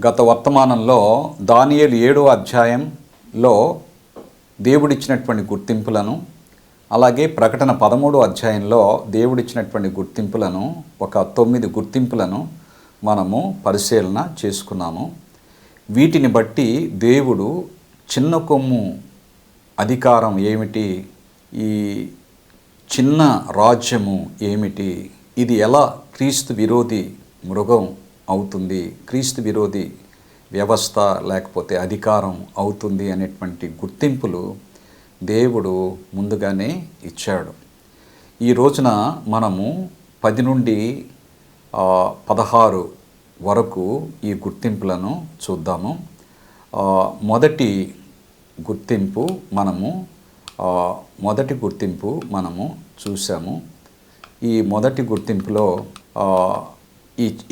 గత వర్తమానంలో దానియేలు 7వ అధ్యాయంలో దేవుడిచ్చినటువంటి గుర్తింపులను, అలాగే ప్రకటన 13వ అధ్యాయంలో దేవుడిచ్చినటువంటి గుర్తింపులను, ఒక 9 గుర్తింపులను మనము పరిశీలన చేసుకున్నాము. వీటిని బట్టి దేవుడు చిన్న కొమ్ము అధికారం ఏమిటి, ఈ చిన్న రాజ్యము ఏమిటి, ఇది ఎలా క్రీస్తు విరోధి మృగం అవుతుంది, క్రీస్తు విరోధి వ్యవస్థ లేకపోతే అధికారం అవుతుంది అనేటువంటి గుర్తింపులు దేవుడు ముందుగానే ఇచ్చాడు. ఈ రోజున మనము 10 నుండి 16 వరకు ఈ గుర్తింపులను చూద్దాము. మొదటి గుర్తింపు మనము చూసాము. ఈ మొదటి గుర్తింపులో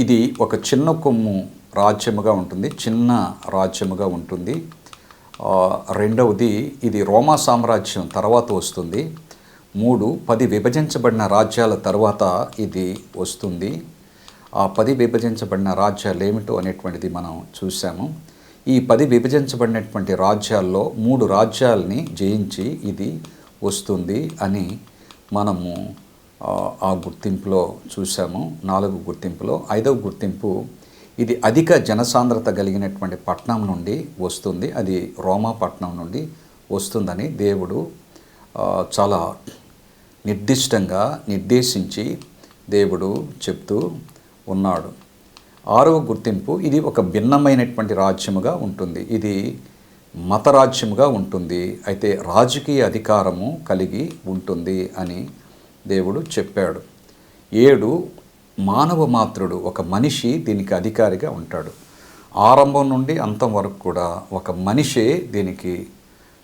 ఇది ఒక చిన్న కొమ్ము రాజ్యముగా ఉంటుంది, చిన్న రాజ్యముగా ఉంటుంది. రెండవది, ఇది రోమా సామ్రాజ్యం తర్వాత వస్తుంది. 10 విభజించబడిన రాజ్యాల తర్వాత ఇది వస్తుంది. ఆ 10 విభజించబడిన రాజ్యాలు ఏమిటో అనేటువంటిది మనం చూసాము. ఈ 10 విభజించబడినటువంటి రాజ్యాల్లో 3 రాజ్యాలని జయించి ఇది వస్తుంది అని మనము ఆ గుర్తింపులో చూసాము. 4వ గుర్తింపులో 5వ గుర్తింపు, ఇది అధిక జనసాంద్రత కలిగినటువంటి పట్టణం నుండి వస్తుంది, అది రోమా పట్టణం నుండి వస్తుందని దేవుడు చాలా నిర్దిష్టంగా నిర్దేశించి దేవుడు చెప్తూ ఉన్నాడు. 6వ గుర్తింపు, ఇది ఒక భిన్నమైనటువంటి రాజ్యముగా ఉంటుంది, ఇది మత రాజ్యముగా ఉంటుంది, అయితే రాజకీయ అధికారము కలిగి ఉంటుంది అని దేవుడు చెప్పాడు. 7, మానవ మాత్రుడు, ఒక మనిషి దీనికి అధికారిగా ఉంటాడు. ఆరంభం నుండి అంతం వరకు కూడా ఒక మనిషే దీనికి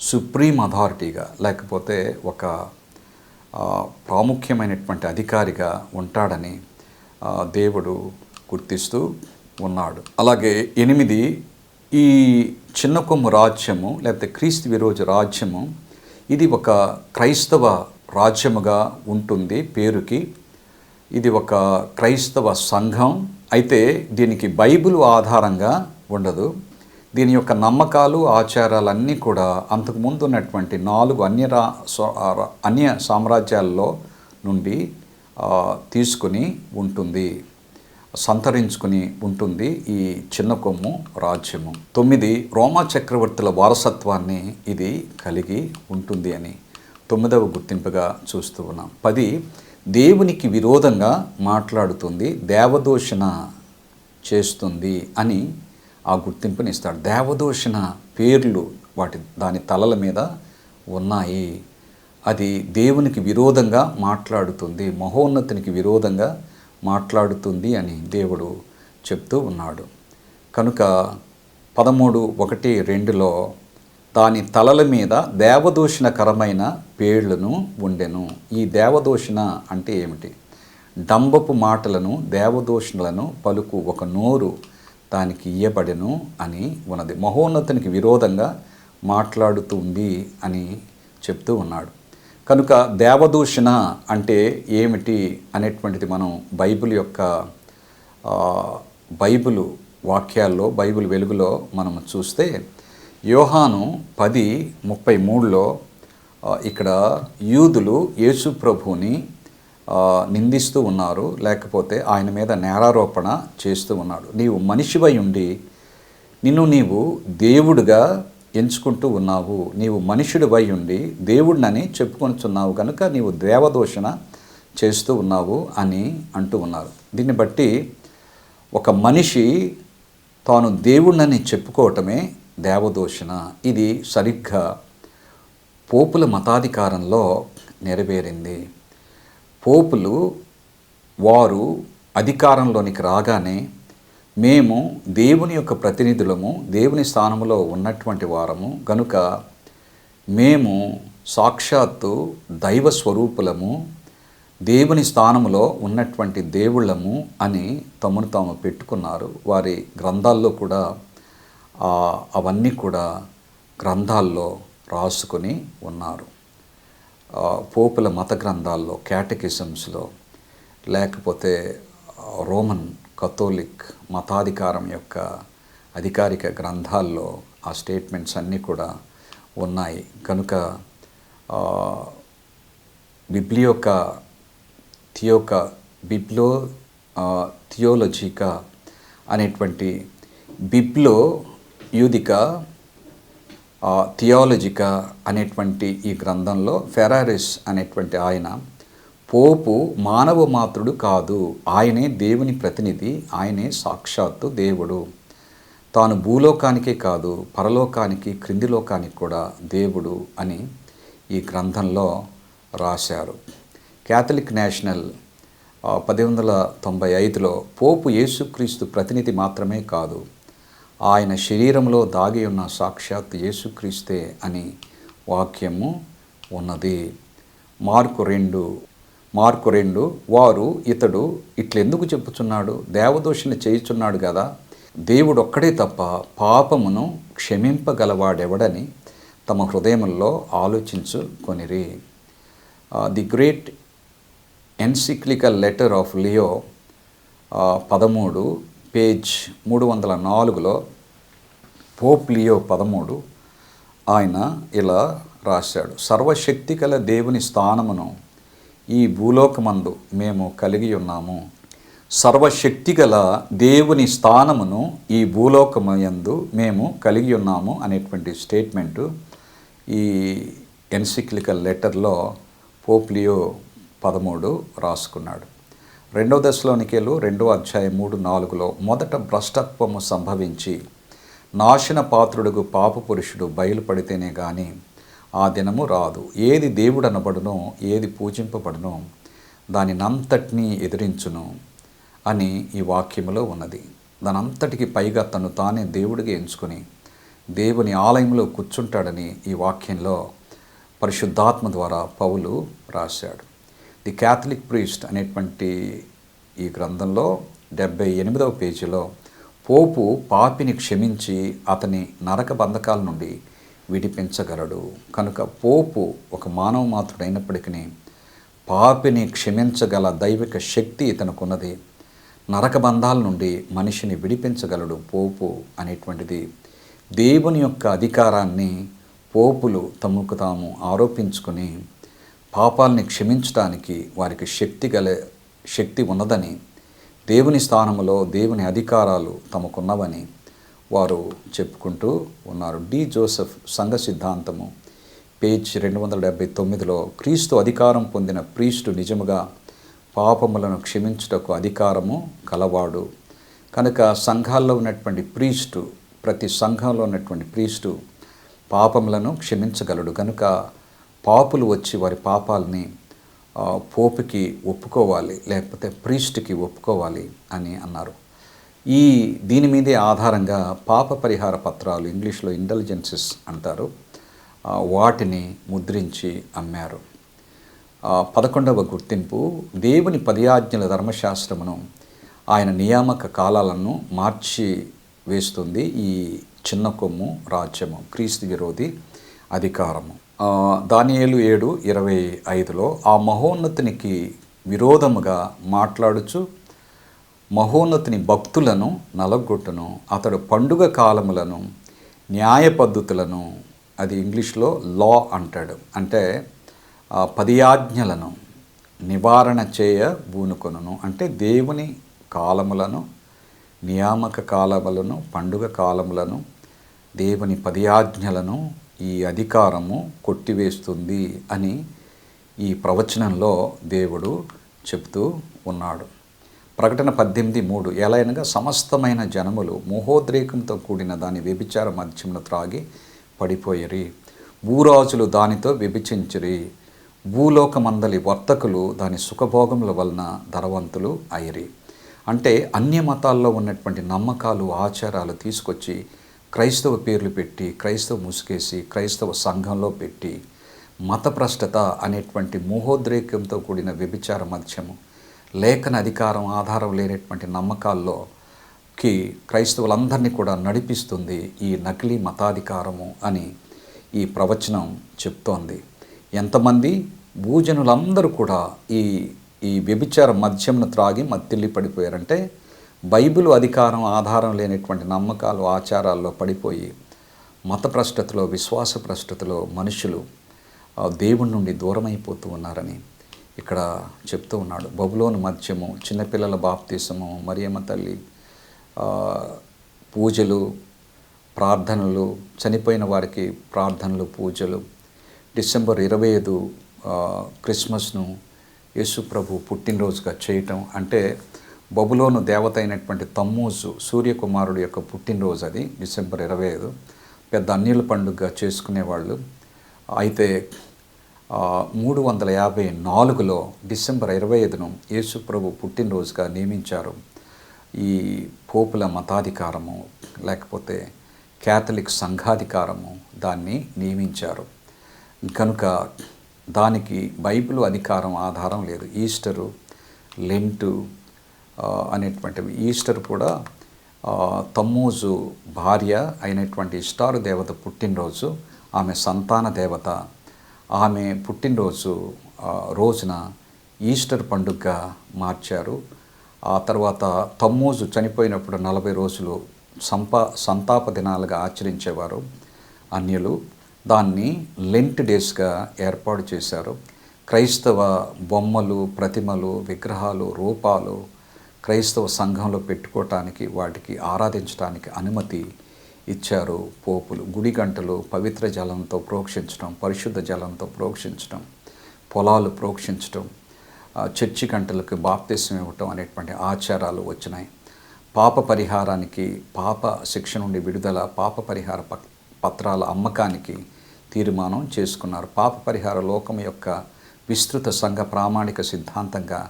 సుప్రీం అథారిటీగా లేకపోతే ఒక ప్రాముఖ్యమైనటువంటి అధికారిగా ఉంటాడని దేవుడు గుర్తిస్తూ ఉన్నాడు. అలాగే 8, ఈ చిన్న కొమ్ము రాజ్యము లేకపోతే క్రీస్తు విరోధి రాజ్యము, ఇది ఒక క్రైస్తవ రాజ్యముగా ఉంటుంది పేరుకి. ఇది ఒక క్రైస్తవ సంఘం, అయితే దీనికి బైబిల్ ఆధారంగా ఉండదు. దీని యొక్క నమ్మకాలు ఆచారాలన్నీ కూడా అంతకుముందు ఉన్నటువంటి 4 అన్య సామ్రాజ్యాల్లో నుండి తీసుకుని ఉంటుంది, సంతరించుకుని ఉంటుంది ఈ చిన్న కొమ్ము రాజ్యము. 9, రోమా చక్రవర్తుల వారసత్వాన్ని ఇది కలిగి ఉంటుంది అని 9వ గుర్తింపుగా చూస్తూ ఉన్నాం. 10, దేవునికి విరోధంగా మాట్లాడుతుంది, దేవదూషణ చేస్తుంది అని ఆ గుర్తింపుని ఇస్తాడు. దేవదూషణ పేర్లు దాని తలల మీద ఉన్నాయి. అది దేవునికి విరోధంగా మాట్లాడుతుంది, మహోన్నతునికి విరోధంగా మాట్లాడుతుంది అని దేవుడు చెప్తూ ఉన్నాడు. కనుక 13:1-2లో దాని తలల మీద దేవదూషణకరమైన పేర్లను ఉండెను. ఈ దేవదూషణ అంటే ఏమిటి? డంబపు మాటలను, దేవదూషణలను పలుకు ఒక నోరు దానికి ఇయ్యబడెను అని ఉన్నది. మహోన్నతునికి విరోధంగా మాట్లాడుతుంది అని చెప్తూ ఉన్నాడు. కనుక దేవదూషణ అంటే ఏమిటి అనేటువంటిది మనం బైబిల్ వాక్యాల్లో, బైబిల్ వెలుగులో మనం చూస్తే యోహాను 10:33లో ఇక్కడ యూదులు యేసు ప్రభువుని నిందిస్తూ ఉన్నారు, లేకపోతే ఆయన మీద నేరారోపణ చేస్తూ ఉన్నాడు. నీవు మనిషివై ఉండి నిన్ను నీవు దేవుడుగా ఎంచుకుంటూ ఉన్నావు, నీవు మనుషుడివై ఉండి దేవుడినని చెప్పుకొనుచున్నావు కనుక నీవు దేవదూషణ చేస్తూ ఉన్నావు అని అంటూ ఉన్నారు. దీన్ని బట్టి ఒక మనిషి తాను దేవుడినని చెప్పుకోవటమే దేవదూషణ. ఇది సరిగ్గా పోపుల మతాధికారంలో నెరవేరింది. పోపులు వారు అధికారంలోనికి రాగానే మేము దేవుని యొక్క ప్రతినిధులము, దేవుని స్థానంలో ఉన్నటువంటి వారము గనుక మేము సాక్షాత్తు దైవ స్వరూపులము, దేవుని స్థానంలో ఉన్నటువంటి దేవుళ్ళము అని తమను తాము పెట్టుకున్నారు. వారి గ్రంథాల్లో కూడా అవన్నీ కూడా గ్రంథాల్లో రాసుకొని ఉన్నారు. పోపుల మత గ్రంథాల్లో, క్యాటకిజమ్స్లో, లేకపోతే రోమన్ కథోలిక్ మతాధికారం యొక్క అధికారిక గ్రంథాల్లో ఆ స్టేట్మెంట్స్ అన్నీ కూడా ఉన్నాయి. కనుక బిబ్లియోకా థియోలజికా అనేటువంటి బిబ్లో యూదిక థియాలజికా అనేటువంటి ఈ గ్రంథంలో ఫెరారిస్ అనేటువంటి ఆయన పోపు మానవ మాతృడు కాదు, ఆయనే దేవుని ప్రతినిధి, ఆయనే సాక్షాత్తు దేవుడు, తాను భూలోకానికే కాదు పరలోకానికి క్రింది లోకానికి కూడా దేవుడు అని ఈ గ్రంథంలో రాశారు. క్యాథలిక్ నేషనల్ 1895లో పోపు యేసుక్రీస్తు ప్రతినిధి మాత్రమే కాదు, ఆయన శరీరంలో దాగి ఉన్న సాక్షాత్ యేసుక్రీస్తే అని వాక్యము ఉన్నది. మార్కు 2 వారు ఇతడు ఇట్లెందుకు చెప్పుచున్నాడు, దేవదూషణ చేయుచున్నాడు కదా, దేవుడు ఒక్కడే తప్ప పాపమును క్షమింపగలవాడెవడని తమ హృదయముల్లో ఆలోచించుకొనిరి. The great encyclical letter of Leo 13 page 304లో పోప్ లియో 13 ఆయన ఇలా రాశాడు, సర్వశక్తి గల దేవుని స్థానమును ఈ భూలోకమందు మేము కలిగి ఉన్నాము. సర్వశక్తి గల దేవుని స్థానమును ఈ భూలోకమందు మేము కలిగి ఉన్నాము అనేటువంటి స్టేట్మెంటు ఈ ఎన్సిక్లికల్ లెటర్లో పోప్ లియో 13 రాసుకున్నాడు. 2 దశలోనికేలు 2:3-4లో మొదట భ్రష్టత్వము సంభవించి నాశన పాత్రుడుగు పాప పురుషుడు బయలుపడితేనే గాని ఆ దినము రాదు. ఏది దేవుడు అనబడునో, ఏది పూజింపబడునో దానినంతటినీ ఎదిరించును అని ఈ వాక్యములో ఉన్నది. దానంతటికి పైగా తను తానే దేవుడిగా ఎంచుకొని దేవుని ఆలయంలో కూర్చుంటాడని ఈ వాక్యంలో పరిశుద్ధాత్మ ద్వారా పౌలు రాశాడు. ది క్యాథలిక్ ప్రీస్ట్ అనేటువంటి ఈ గ్రంథంలో 78వ పేజీలో పోపు పాపిని క్షమించి అతని నరక బంధకాల నుండి విడిపించగలడు. కనుక పోపు ఒక మానవ మాతృడైనప్పటికీ పాపిని క్షమించగల దైవిక శక్తి ఇతనుకున్నది. నరక బంధాల నుండి మనిషిని విడిపించగలడు పోపు అనేటువంటిది. దేవుని యొక్క అధికారాన్ని పోపులు తమకు తాము ఆరోపించుకొని పాపాలని క్షమించడానికి వారికి శక్తి ఉన్నదని, దేవుని స్థానంలో దేవుని అధికారాలు తమకున్నవని వారు చెప్పుకుంటూ ఉన్నారు. డి జోసెఫ్ సంఘ సిద్ధాంతము పేజ్ 279లో క్రీస్తు అధికారం పొందిన ప్రీస్టు నిజముగా పాపములను క్షమించుటకు అధికారము కలవాడు. కనుక సంఘాల్లో ఉన్నటువంటి ప్రీస్టు, ప్రతి సంఘంలో ఉన్నటువంటి ప్రీస్టు పాపములను క్షమించగలడు. కనుక పాపులు వచ్చి వారి పాపాలని పోపుకి ఒప్పుకోవాలి, లేకపోతే ప్రీస్ట్కి ఒప్పుకోవాలి అని అన్నారు. దీని మీదే ఆధారంగా పాప పరిహార పత్రాలు, ఇంగ్లీష్లో ఇంటెలిజెన్సెస్ అంటారు, వాటిని ముద్రించి అమ్మారు. 11వ గుర్తింపు దేవుని 10 ఆజ్ఞల ధర్మశాస్త్రమును ఆయన నియామక కాలాలను మార్చి వేస్తుంది ఈ చిన్న కొమ్ము రాజ్యము, క్రీస్తు విరోధి అధికారము. దానియేలు 7:25లో ఆ మహోన్నతునికి విరోధముగా మాట్లాడుచు మహోన్నతుని భక్తులను నలగొట్టును, అతడు పండుగ కాలములను న్యాయ పద్ధతులను, అది ఇంగ్లీష్లో లా అంటాడు, అంటే 10 ఆజ్ఞలను నివారణ చేయ బూనుకొనును, అంటే దేవుని కాలములను, నియామక కాలములను, పండుగ కాలములను, దేవుని 10 ఆజ్ఞలను ఈ అధికారము కొట్టివేస్తుంది అని ఈ ప్రవచనంలో దేవుడు చెప్తూ ఉన్నాడు. ప్రకటన 18:3 ఎలాగనగా సమస్తమైన జనములు మోహోద్రేకంతో కూడిన దాని వ్యభిచార మద్యమును త్రాగి పడిపోయిరి, భూరాజులు దానితో వ్యభిచించిరి, భూలోకమందలి వర్తకులు దాని సుఖభోగముల వలన ధనవంతులు అయిరి. అంటే అన్య మతాల్లో ఉన్నటువంటి నమ్మకాలు, ఆచారాలు తీసుకొచ్చి క్రైస్తవ పేర్లు పెట్టి, క్రైస్తవ ముసుగేసి, క్రైస్తవ సంఘంలో పెట్టి మతభ్రష్టత అనేటువంటి మోహోద్రేకంతో కూడిన వ్యభిచార మద్యము, లేఖన అధికారం ఆధారం లేనటువంటి నమ్మకాల్లోకి క్రైస్తవులందరినీ కూడా నడిపిస్తుంది ఈ నకిలీ మతాధికారము అని ఈ ప్రవచనం చెప్తోంది. ఎంతమంది భూజనులందరూ కూడా ఈ వ్యభిచార మద్యమును త్రాగి మత్తిల్లి పడిపోయారంటే బైబిల్ అధికారం ఆధారం లేనటువంటి నమ్మకాలు ఆచారాల్లో పడిపోయి మతభ్రష్టతలో విశ్వాసభ్రష్టతలో మనుషులు దేవుని నుండి దూరమైపోతూ ఉన్నారని ఇక్కడ చెప్తూ ఉన్నాడు. బబులోను మద్యము, చిన్నపిల్లల బాప్తీసము, మరియమ్మ తల్లి పూజలు, ప్రార్థనలు, చనిపోయిన వారికి ప్రార్థనలు, పూజలు, డిసెంబర్ 25 క్రిస్మస్ను యేసు ప్రభు పుట్టినరోజుగా చేయటం. అంటే బబులోను దేవత అయినటువంటి తమ్మూజు సూర్యకుమారుడు యొక్క పుట్టినరోజు అది డిసెంబర్ 25 పెద్ద అన్యుల పండుగగా చేసుకునేవాళ్ళు. అయితే 354లో డిసెంబర్ 25ను యేసు ప్రభు పుట్టినరోజుగా నియమించారు. ఈ పోపుల మతాధికారము లేకపోతే క్యాథలిక్ సంఘాధికారము దాన్ని నియమించారు. కనుక దానికి బైబిల్ అధికారం ఆధారం లేదు. ఈస్టరు, లెంటు అనేటువంటివి. ఈస్టర్ కూడా తమ్మూజు భార్య అయినటువంటి ఇష్టారు దేవత పుట్టినరోజు, ఆమె సంతాన దేవత. ఆమె పుట్టినరోజు రోజున ఈస్టర్ పండుగగా మార్చారు. ఆ తర్వాత తమ్మూజు చనిపోయినప్పుడు 40 రోజులు సంతాప దినాలుగా ఆచరించేవారు అన్యులు. దాన్ని లెంట్ డేస్గా ఏర్పాటు చేశారు. క్రైస్తవ బొమ్మలు, ప్రతిమలు, విగ్రహాలు, రూపాలు క్రైస్తవ సంఘంలో పెట్టుకోవటానికి, వాటికి ఆరాధించడానికి అనుమతి ఇచ్చారు పోపులు. గుడి గంటలు పవిత్ర జలంతో ప్రోక్షించడం, పరిశుద్ధ జలంతో ప్రోక్షించడం, పొలాలు ప్రోక్షించడం, చర్చి గంటలకు బాప్తిసం ఇవ్వటం అనేటువంటి ఆచారాలు వచ్చినాయి. పాప పరిహారానికి, పాప శిక్ష నుండి విడుదల, పాప పరిహార పత్రాల అమ్మకానికి తీర్మానం చేసుకున్నారు. పాప పరిహార లోకం యొక్క విస్తృత సంఘ ప్రామాణిక సిద్ధాంతంగా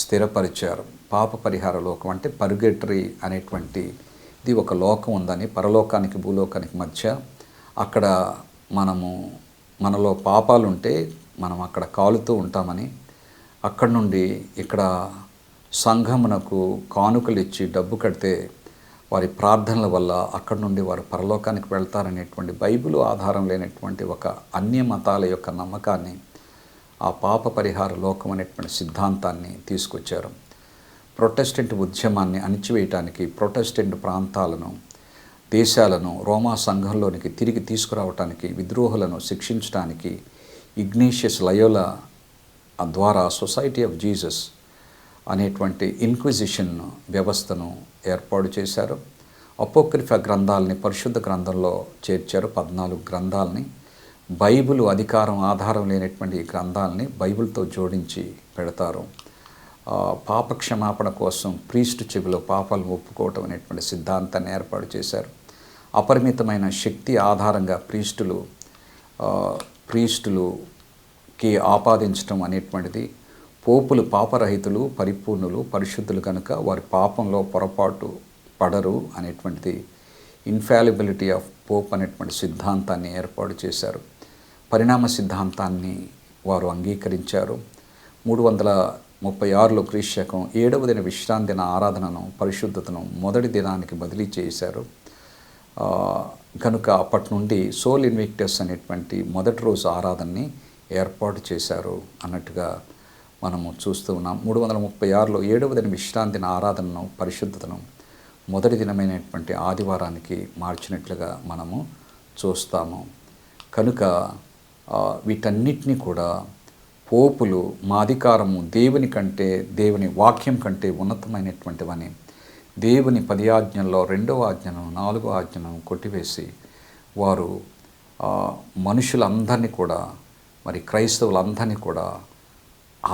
స్థిరపరిచారు. పాప పరిహార లోకం అంటే పర్గేటరీ అనేటువంటి ఇది ఒక లోకం ఉందని, పరలోకానికి భూలోకానికి మధ్య. అక్కడ మనలో పాపాలు ఉంటే మనం అక్కడ కాలుతూ ఉంటామని, అక్కడి నుండి ఇక్కడ సంఘమునకు కానుకలు ఇచ్చి డబ్బు కడితే వారి ప్రార్థనల వల్ల అక్కడి నుండి వారు పరలోకానికి వెళ్తారనేటువంటి బైబిల్ ఆధారం లేనటువంటి ఒక అన్య మతాల యొక్క నమ్మకాన్ని, ఆ పాప పరిహార లోకం అనేటువంటి సిద్ధాంతాన్ని తీసుకొచ్చారు. ప్రొటెస్టెంట్ ఉద్యమాన్ని అణిచివేయటానికి, ప్రొటెస్టెంట్ ప్రాంతాలను, దేశాలను రోమా సంఘంలోనికి తిరిగి తీసుకురావటానికి, విద్రోహులను శిక్షించడానికి ఇగ్నేషియస్ లయోలా ద్వారా సొసైటీ ఆఫ్ జీసస్ అనేటువంటి ఇన్క్విజిషన్ వ్యవస్థను ఏర్పాటు చేశారు. అపోక్రిఫా గ్రంథాలని పరిశుద్ధ గ్రంథంలో చేర్చారు. 14 గ్రంథాలని. బైబిల్ అధికారం ఆధారం లేనటువంటి ఈ గ్రంథాలని బైబిల్తో జోడించి పెడతారు. పాప క్షమాపణ కోసం ప్రీస్టు చెవిలో పాపాలను ఒప్పుకోవటం అనేటువంటి సిద్ధాంతాన్ని ఏర్పాటు చేశారు. అపరిమితమైన శక్తి ఆధారంగా ప్రీస్టులుకి ఆపాదించడం అనేటువంటిది, పోపులు పాపరహితులు, పరిపూర్ణులు, పరిశుద్ధులు కనుక వారి పాపంలో పొరపాటు పడరు అనేటువంటిది ఇన్ఫాలిబిలిటీ ఆఫ్ పోప్ అనేటువంటి సిద్ధాంతాన్ని ఏర్పాటు చేశారు. పరిణామ సిద్ధాంతాన్ని వారు అంగీకరించారు. 336లో క్రీస్తు శకం 7వ దిన విశ్రాంతి దిన ఆరాధనను, పరిశుద్ధతను మొదటి దినానికి బదిలీ చేశారు. కనుక అప్పటి నుండి సోల్ ఇన్విక్టస్ అనేటువంటి మొదటి రోజు ఆరాధనని ఏర్పాటు చేశారు అన్నట్టుగా మనము చూస్తూ ఉన్నాం. 336లో 7వ దిన విశ్రాంతి దిన ఆరాధనను, పరిశుద్ధతను మొదటి దినమైనటువంటి ఆదివారానికి మార్చినట్లుగా మనము చూస్తాము. కనుక వీటన్నిటినీ కూడా పోపులు మా అధికారము దేవుని కంటే, దేవుని వాక్యం కంటే ఉన్నతమైనటువంటివని, దేవుని 10 ఆజ్ఞల్లో 2వ ఆజ్ఞను, 4వ ఆజ్ఞను కొట్టివేసి వారు మనుషులందరినీ కూడా, మరి క్రైస్తవులందరినీ కూడా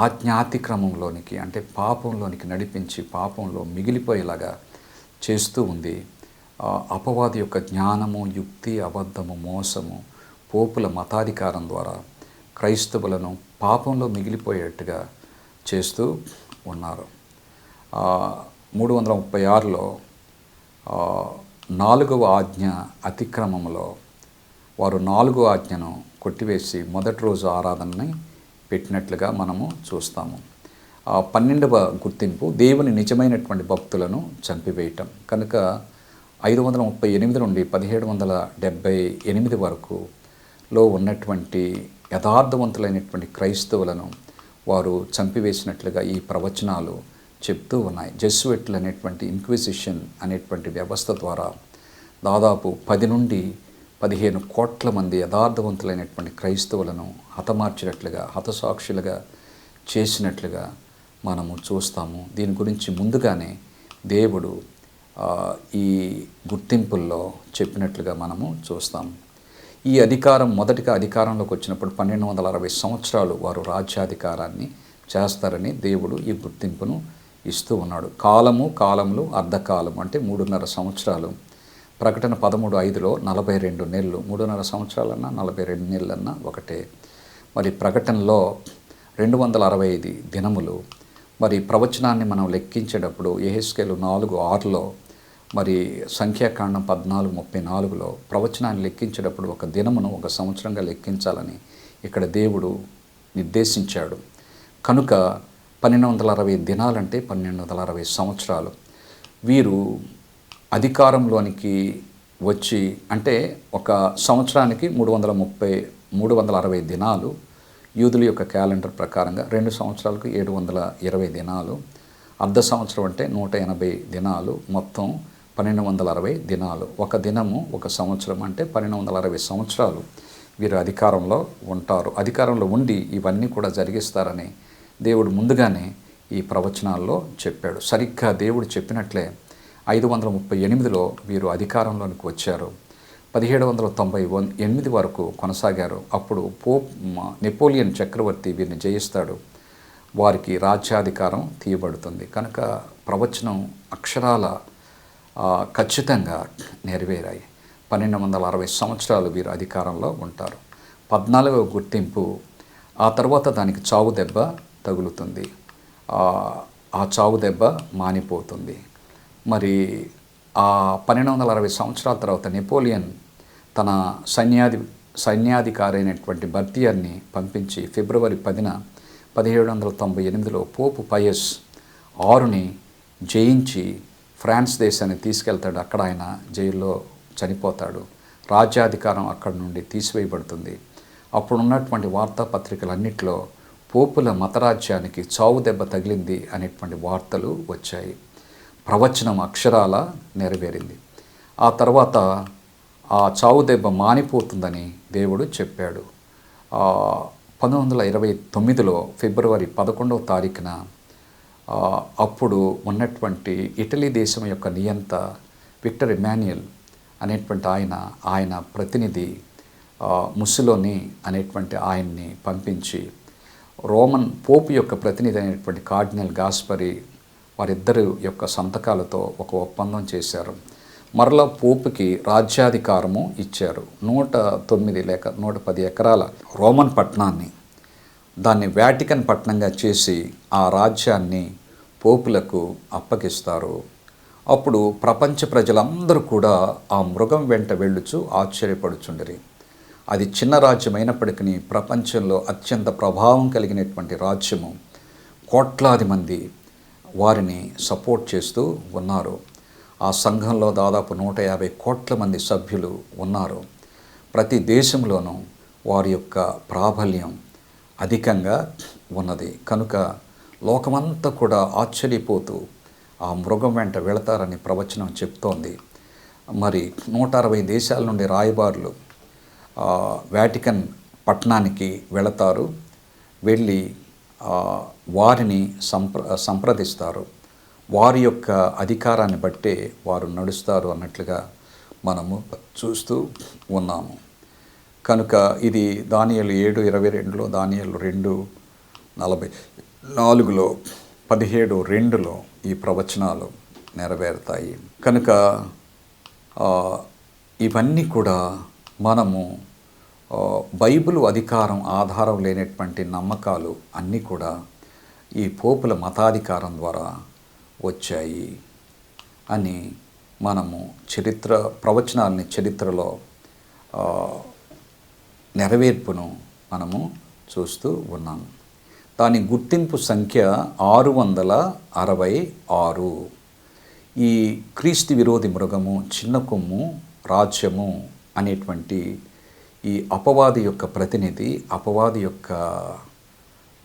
ఆజ్ఞాతిక్రమంలోనికి అంటే పాపంలోనికి నడిపించి పాపంలో మిగిలిపోయేలాగా చేస్తూ ఉంది. అపవాది యొక్క జ్ఞానము, యుక్తి, అబద్ధము, మోసము, పోపుల మతాధికారం ద్వారా క్రైస్తవులను పాపంలో మిగిలిపోయేట్టుగా చేస్తూ ఉన్నారు. 336లో 4వ ఆజ్ఞ అతిక్రమంలో వారు 4వ ఆజ్ఞను కొట్టివేసి మొదటి రోజు ఆరాధనని పెట్టినట్లుగా మనము చూస్తాము. 12వ గుర్తింపు దేవుని నిజమైనటువంటి భక్తులను చంపివేయటం. కనుక 538 నుండి 1778 వరకులో ఉన్నటువంటి యథార్థవంతులైనటువంటి క్రైస్తవులను వారు చంపివేసినట్లుగా ఈ ప్రవచనాలు చెప్తూ ఉన్నాయి. జెస్యుయిట్లు అనేటువంటి ఇంక్విజిషన్ అనేటువంటి వ్యవస్థ ద్వారా దాదాపు 10 నుండి 15 కోట్ల మంది యథార్థవంతులైనటువంటి క్రైస్తవులను హతమార్చినట్లుగా, హతసాక్షులుగా చేసినట్లుగా మనము చూస్తాము. దీని గురించి ముందుగానే దేవుడు ఈ గుర్తింపుల్లో చెప్పినట్లుగా మనము చూస్తాము. ఈ అధికారం మొదటిగా అధికారంలోకి వచ్చినప్పుడు 1260 సంవత్సరాలు వారు రాజ్యాధికారాన్ని చేస్తారని దేవుడు ఈ గుర్తింపును ఇస్తూ ఉన్నాడు. కాలములు అర్ధకాలం అంటే 3.5 సంవత్సరాలు. ప్రకటన 13:5లో 42 నెలలు, 3.5 సంవత్సరాలన్నా 42 నెలలన్నా ఒకటే. మరి ప్రకటనలో 265 దినములు. మరి ప్రవచనాన్ని మనం లెక్కించేటప్పుడు యెహెజ్కేలు 4:6లో, మరి సంఖ్యాకాండం 14:34లో ప్రవచనాన్ని లెక్కించేటప్పుడు ఒక దినమును ఒక సంవత్సరంగా లెక్కించాలని ఇక్కడ దేవుడు నిర్దేశించాడు. కనుక 1260 దినాలంటే 1260 సంవత్సరాలు. వీరు అధికారంలోనికి వచ్చి, అంటే ఒక సంవత్సరానికి 360 దినాలు యూదుల యొక్క క్యాలెండర్ ప్రకారంగా, 2 సంవత్సరాలకు 720 దినాలు, అర్ధ సంవత్సరం అంటే 180 దినాలు, మొత్తం 1260 దినాలు. ఒక దినము ఒక సంవత్సరం అంటే 1260 సంవత్సరాలు వీరు అధికారంలో ఉంటారు. అధికారంలో ఉండి ఇవన్నీ కూడా జరిగిస్తారని దేవుడు ముందుగానే ఈ ప్రవచనాల్లో చెప్పాడు. సరిగ్గా దేవుడు చెప్పినట్లే 538లో వీరు అధికారంలోనికి వచ్చారు. 1798 వరకు కొనసాగారు. అప్పుడు పోప్ నెపోలియన్ చక్రవర్తి వీరిని జయిస్తాడు. వారికి రాజ్యాధికారం తీయబడుతుంది. కనుక ప్రవచనం అక్షరాల ఖచ్చితంగా నెరవేరాయి. 1260 సంవత్సరాలు వీరు అధికారంలో ఉంటారు. 14వ గుర్తింపు, ఆ తర్వాత దానికి చావు దెబ్బ తగులుతుంది. ఆ చావు దెబ్బ మానిపోతుంది. మరి ఆ 1260 సంవత్సరాల తర్వాత నెపోలియన్ తన సైన్యాధికారి అయినటువంటి బర్తియర్ని పంపించి ఫిబ్రవరి 10న 1798లో పోపు పయస్ 6ని జయించి ఫ్రాన్స్ దేశాన్ని తీసుకెళ్తాడు. అక్కడ ఆయన జైల్లో చనిపోతాడు. రాజ్యాధికారం అక్కడి నుండి తీసివేయబడుతుంది. అప్పుడున్నటువంటి వార్తాపత్రికలన్నింటిలో పోపుల మతరాజ్యానికి చావు దెబ్బ తగిలింది అనేటువంటి వార్తలు వచ్చాయి. ప్రవచనం అక్షరాల నెరవేరింది. ఆ తర్వాత ఆ చావు దెబ్బ మానిపోతుందని దేవుడు చెప్పాడు. 1929లో ఫిబ్రవరి 11వ తారీఖున అప్పుడు ఉన్నటువంటి ఇటలీ దేశం యొక్క నియంత విక్టర్ ఎమాన్యుయల్ అనేటువంటి ఆయన ప్రతినిధి ముస్సోలిని అనేటువంటి ఆయన్ని పంపించి రోమన్ పోపు యొక్క ప్రతినిధి అయినటువంటి కార్డినల్ గాస్పరి వారిద్దరి యొక్క సంతకాలతో ఒక ఒప్పందం చేశారు. మరలా పోపుకి రాజ్యాధికారము ఇచ్చారు. 109 లేక 110 ఎకరాల రోమన్ పట్టణాన్ని దాన్ని వాటికన్ పట్టణంగా చేసి ఆ రాజ్యాన్ని పోపులకు అప్పగిస్తారు. అప్పుడు ప్రపంచ ప్రజలందరూ కూడా ఆ మృగం వెంట వెళ్ళుచు ఆశ్చర్యపడుచుండిరి. అది చిన్న రాజ్యం అయినప్పటికీ ప్రపంచంలో అత్యంత ప్రభావం కలిగినటువంటి రాజ్యము. కోట్లాది మంది వారిని సపోర్ట్ చేస్తూ ఉన్నారు. ఆ సంఘంలో దాదాపు 150 కోట్ల మంది సభ్యులు ఉన్నారు. ప్రతి దేశంలోనూ వారి యొక్క ప్రాబల్యం అధికంగా ఉన్నది. కనుక లోకమంతా కూడా ఆశ్చర్యపోతూ ఆ మృగం వెంట వెళతారని ప్రవచనం చెప్తోంది. మరి 160 దేశాల నుండి రాయబారులు వాటికన్ పట్టణానికి వెళతారు. వెళ్ళి వారిని సంప్రదిస్తారు. వారి యొక్క అధికారాన్ని బట్టే వారు నడుస్తారు అన్నట్లుగా మనము చూస్తూ ఉన్నాము. కనుక ఇది దానియేలు 7:22లో, దానియేలు 2:44లో, 17:2లో ఈ ప్రవచనాలు నెరవేరుతాయి. కనుక ఇవన్నీ కూడా మనము బైబిల్ అధికారం ఆధారం లేనటువంటి నమ్మకాలు అన్నీ కూడా ఈ పోపుల మతాధికారం ద్వారా వచ్చాయి అని మనము ప్రవచనాలని చరిత్రలో నెరవేర్పును మనము చూస్తూ ఉన్నాము. దాని గుర్తింపు సంఖ్య 666. ఈ క్రీస్తు విరోధి మృగము, చిన్న కొమ్ము, రాజ్యము అనేటువంటి ఈ అపవాది యొక్క ప్రతినిధి, అపవాది యొక్క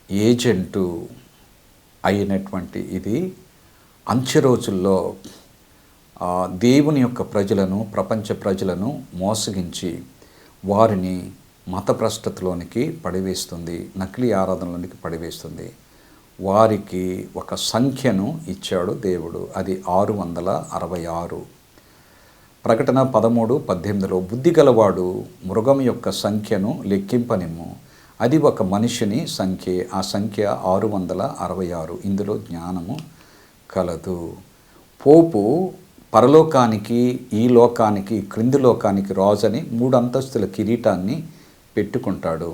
ఏజెంటు అయినటువంటి ఇది అంచె రోజుల్లో దేవుని యొక్క ప్రజలను, ప్రపంచ ప్రజలను మోసగించి వారిని మతభ్రష్టతలోనికి పడివేస్తుంది, నకిలీ ఆరాధనలోనికి పడివేస్తుంది. వారికి ఒక సంఖ్యను ఇచ్చాడు దేవుడు, అది 666. ప్రకటన 13:18 బుద్ధిగలవాడు మృగం యొక్క సంఖ్యను లెక్కింపనిమ్ము, అది ఒక మనిషిని సంఖ్యే, ఆ సంఖ్య 666. ఇందులో జ్ఞానము కలదు. పోపు పరలోకానికి, ఈ లోకానికి, క్రింది లోకానికి రాజని 3 అంతస్తుల కిరీటాన్ని పెట్టుకుంటాడు.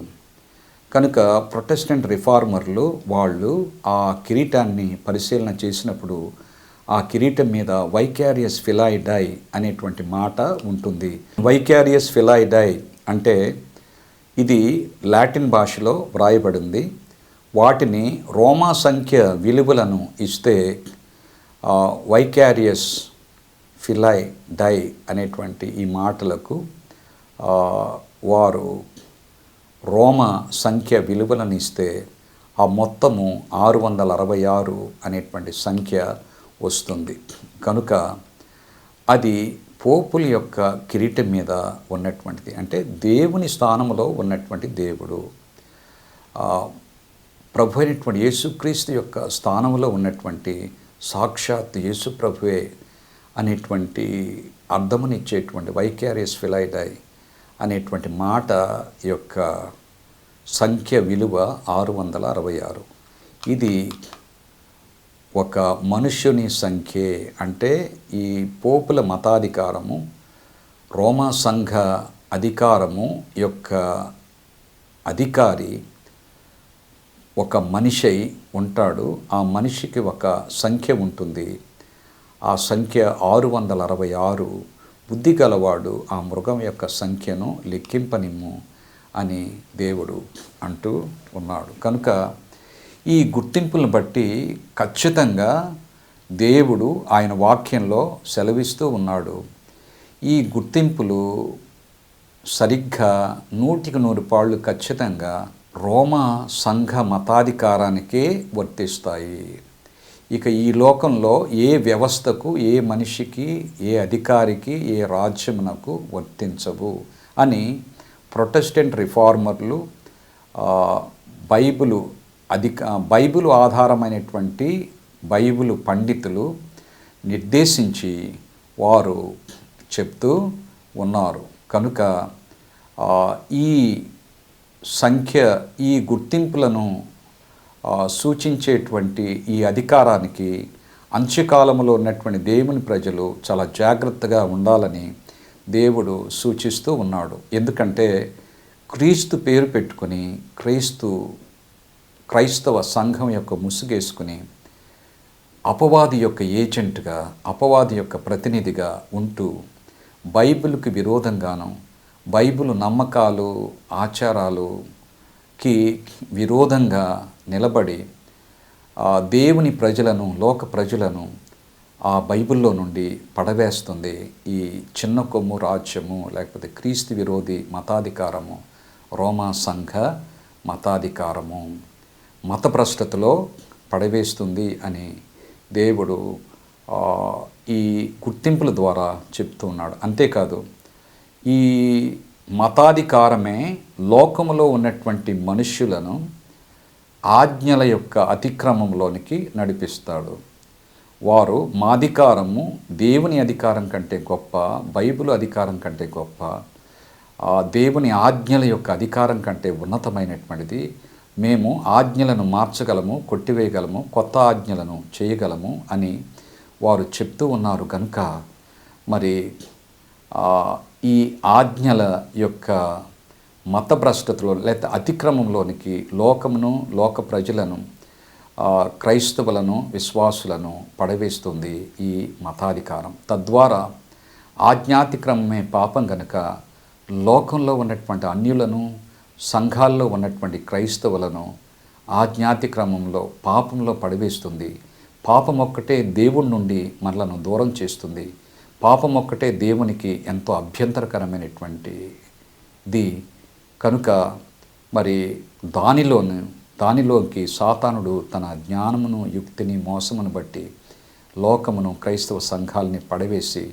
కనుక ప్రొటెస్టెంట్ రిఫార్మర్లు వాళ్ళు ఆ కిరీటాన్ని పరిశీలన చేసినప్పుడు ఆ కిరీటం మీద వైకారియస్ ఫిలాయిడై అనేటువంటి మాట ఉంటుంది. వైకారియస్ ఫిలాయిడై అంటే ఇది లాటిన్ భాషలో వ్రాయబడింది. వాటిని రోమా సంఖ్య విలువలను ఇస్తే వైకారియస్ ఫిలాయిడై అనేటువంటి ఈ మాటలకు వారు రోమా సంఖ్య విలువలను ఇస్తే ఆ మొత్తము 666 అనేటువంటి సంఖ్య వస్తుంది. కనుక అది పోపుల యొక్క కిరీటం మీద ఉన్నటువంటిది, అంటే దేవుని స్థానంలో ఉన్నటువంటి దేవుడు, ప్రభు అయినటువంటి యేసుక్రీస్తు యొక్క స్థానంలో ఉన్నటువంటి సాక్షాత్ యేసు ప్రభువే అనేటువంటి అర్థమునిచ్చేటువంటి వైకారియస్ ఫిలాయిడై అనేటువంటి మాట యొక్క సంఖ్య విలువ 666. ఇది ఒక మనుష్యుని సంఖ్యే. అంటే ఈ పోపుల మతాధికారము, రోమా సంఘ అధికారము యొక్క అధికారి ఒక మనిషి ఉంటాడు. ఆ మనిషికి ఒక సంఖ్య ఉంటుంది. ఆ సంఖ్య 666. బుద్ధి గలవాడు ఆ మృగం యొక్క సంఖ్యను లెక్కింపనిమ్ము అని దేవుడు అంటూ ఉన్నాడు. కనుక ఈ గుర్తింపులను బట్టి ఖచ్చితంగా దేవుడు ఆయన వాక్యంలో సెలవిస్తూ ఉన్నాడు. ఈ గుర్తింపులు సరిగ్గా 100% ఖచ్చితంగా రోమా సంఘ మతాధికారానికే వర్తిస్తాయి. ఇక ఈ లోకంలో ఏ వ్యవస్థకు, ఏ మనిషికి, ఏ అధికారికి, ఏ రాజ్యమునకు వర్తించవు అని ప్రొటెస్టెంట్ రిఫార్మర్లు, బైబిలు ఆధారమైనటువంటి బైబిలు పండితులు నిర్దేశించి వారు చెప్తూ ఉన్నారు. కనుక ఈ సంఖ్య, ఈ గుర్తింపులను సూచించేటువంటి ఈ అధికారానికి అంత్యకాలంలో ఉన్నటువంటి దేవుని ప్రజలు చాలా జాగ్రత్తగా ఉండాలని దేవుడు సూచిస్తూ ఉన్నాడు. ఎందుకంటే క్రీస్తు పేరు పెట్టుకుని క్రైస్తవ సంఘం యొక్క ముసుగేసుకుని అపవాది యొక్క ఏజెంట్గా, అపవాది యొక్క ప్రతినిధిగా ఉంటూ బైబిల్కి విరోధంగాను, బైబిల్ నమ్మకాలు, ఆచారాలుకి విరోధంగా నిలబడి దేవుని ప్రజలను, లోక ప్రజలను ఆ బైబిల్లో నుండి పడవేస్తుంది ఈ చిన్న కొమ్ము రాజ్యము, లేకపోతే క్రీస్తు విరోధి మతాధికారము, రోమా సంఘ మతాధికారము మతభ్రష్టతలో పడవేస్తుంది అని దేవుడు ఈ గుర్తింపుల ద్వారా చెప్తూ ఉన్నాడు. అంతేకాదు, ఈ మతాధికారమే లోకములో ఉన్నటువంటి మనుష్యులను ఆజ్ఞల యొక్క అతిక్రమంలోనికి నడిపిస్తాడు. వారు మా అధికారము దేవుని అధికారం కంటే గొప్ప, బైబిల్ అధికారం కంటే గొప్ప, దేవుని ఆజ్ఞల యొక్క అధికారం కంటే ఉన్నతమైనటువంటిది, మేము ఆజ్ఞలను మార్చగలము, కొట్టివేయగలము, కొత్త ఆజ్ఞలను చేయగలము అని వారు చెప్తూ ఉన్నారు. కనుక మరి ఈ ఆజ్ఞల యొక్క మతభ్రష్టతలో లేకపోతే అతిక్రమంలోనికి లోకమును, లోక ప్రజలను, క్రైస్తవులను, విశ్వాసులను పడవేస్తుంది ఈ మతాధికారం. తద్వారా ఆజ్ఞాతిక్రమమే పాపం కనుక లోకంలో ఉన్నటువంటి అన్యులను, సంఘాల్లో ఉన్నటువంటి క్రైస్తవులను ఆజ్ఞాతిక్రమంలో, పాపంలో పడవేస్తుంది. పాపం ఒక్కటే దేవుడి నుండి మనలను దూరం చేస్తుంది. పాపం ఒక్కటే దేవునికి ఎంతో అభ్యంతరకరమైనటువంటిది. కనుక మరి దానిలోకి సాతానుడు తన జ్ఞానమును, యుక్తిని, మోసమును బట్టి లోకమును, క్రైస్తవ సంఘాలని పడవేసి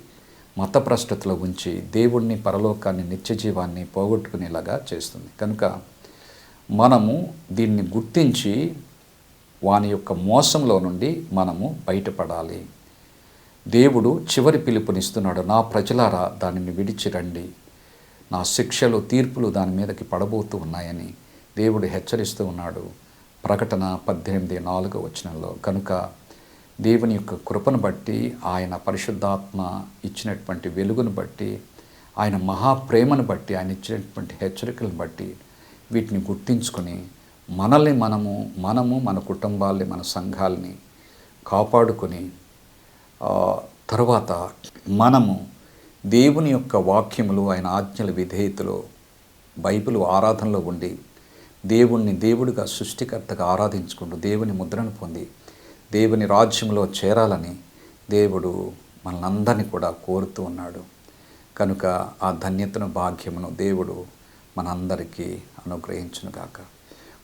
మతభ్రష్టతలో ఉంచి దేవుణ్ణి, పరలోకాన్ని, నిత్యజీవాన్ని పోగొట్టుకునేలాగా చేస్తుంది. కనుక మనము దీన్ని గుర్తించి వాని యొక్క మోసంలో నుండి మనము బయటపడాలి. దేవుడు చివరి పిలుపునిస్తున్నాడు, నా ప్రజలారా దానిని విడిచి రండి, నా శిక్షలు, తీర్పులు దాని మీదకి పడబోతూ ఉన్నాయని దేవుడు హెచ్చరిస్తూ ఉన్నాడు. ప్రకటన 18:4 కనుక దేవుని యొక్క కృపను బట్టి, ఆయన పరిశుద్ధాత్మ ఇచ్చినటువంటి వెలుగును బట్టి, ఆయన మహాప్రేమను బట్టి, ఆయన ఇచ్చినటువంటి హెచ్చరికలను బట్టి వీటిని గుర్తించుకొని మనము మన కుటుంబాల్ని, మన సంఘాలని కాపాడుకొని తరువాత మనము దేవుని యొక్క వాక్యములు, ఆయన ఆజ్ఞల విధేయతలో, బైబిల్ ఆరాధనలో ఉండి దేవుణ్ణి దేవుడిగా, సృష్టికర్తగా ఆరాధించుకుంటూ దేవుని ముద్రను పొంది దేవుని రాజ్యంలో చేరాలని దేవుడు మనందరినీ కూడా కోరుతూ ఉన్నాడు. కనుక ఆ ధన్యతను, భాగ్యమును దేవుడు మనందరికీ అనుగ్రహించునుగాక.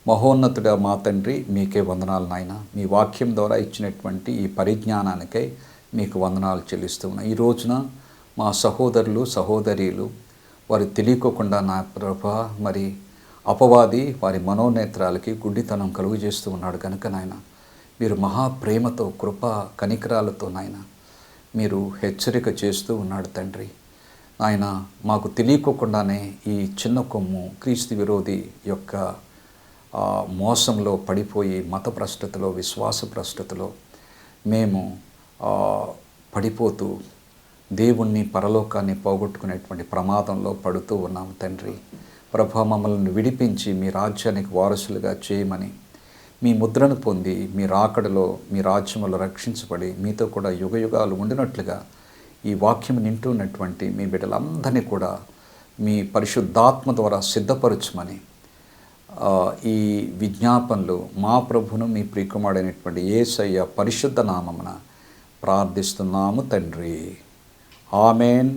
మహోన్నతుడ మా తండ్రి, మీకే వందనాలు నాయన. మీ వాక్యం ద్వారా ఇచ్చినటువంటి ఈ పరిజ్ఞానానికై మీకు వందనాలు చెల్లిస్తూ ఉన్నా. ఈ రోజున మా సహోదరులు, సహోదరీలు వారు తెలియకోకుండా నా ప్రభా మరి అపవాది వారి మనోనేత్రాలకి గుడ్డితనం కలుగు చేస్తూ ఉన్నాడు. కనుక నాయన మీరు మహాప్రేమతో, కృప, కనికరాలతో నాయన మీరు హెచ్చరిక చేస్తూ ఉన్నాడు తండ్రి. నాయన మాకు తెలియకోకుండానే ఈ చిన్న కొమ్ము క్రీస్తు విరోధి యొక్క మోసంలో పడిపోయి మతభ్రష్టతలో, విశ్వాసభ్రష్టతలో మేము పడిపోతూ దేవుణ్ణి, పరలోకాన్ని పోగొట్టుకునేటువంటి ప్రమాదంలో పడుతూ ఉన్నాము తండ్రి. ప్రభా మమ్మల్ని విడిపించి మీ రాజ్యానికి వారసులుగా చేయమని, మీ ముద్రను పొంది మీ రాకడలో, మీ రాజ్యములో రక్షించబడి మీతో కూడా యుగయుగాలు ఉండినట్లుగా ఈ వాక్యం నింటున్నటువంటి మీ బిడ్డలందరినీ కూడా మీ పరిశుద్ధాత్మ ద్వారా సిద్ధపరచమని ఈ విజ్ఞాపనలు మా ప్రభును, మీ ప్రియకుమారుడైనటువంటి యేసయ్య పరిశుద్ధ నామమున ప్రార్థిస్తున్నాము తండ్రి. ఆమెన్.